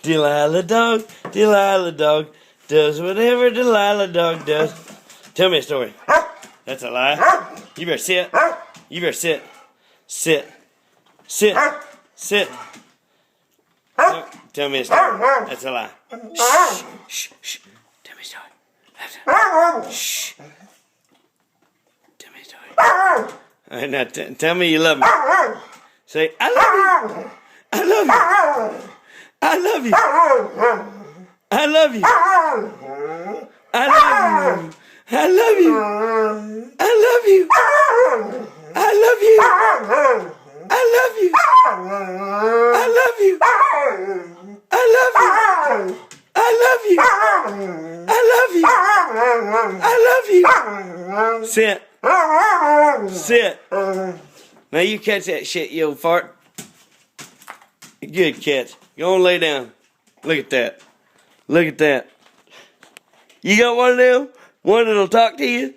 Delilah dog does whatever Delilah dog does. Tell me a story. That's a lie. You better sit. You better sit. Sit. Sit. Sit. Tell me a story. That's a lie. Shh. Shh. Shh. Tell me a story. Shh. Tell me a story. All right, now tell me you love me. Say, I love you. I love you. I love you. I love you. I love you. I love you. I love you. I love you. I love you. I love you. I love you. I love you. I love you. I love you. Sit. Sit. Now you catch that shit, you old fart. Good catch. Go on, lay down. Look at that. Look at that. You got one of them? One that'll talk to you?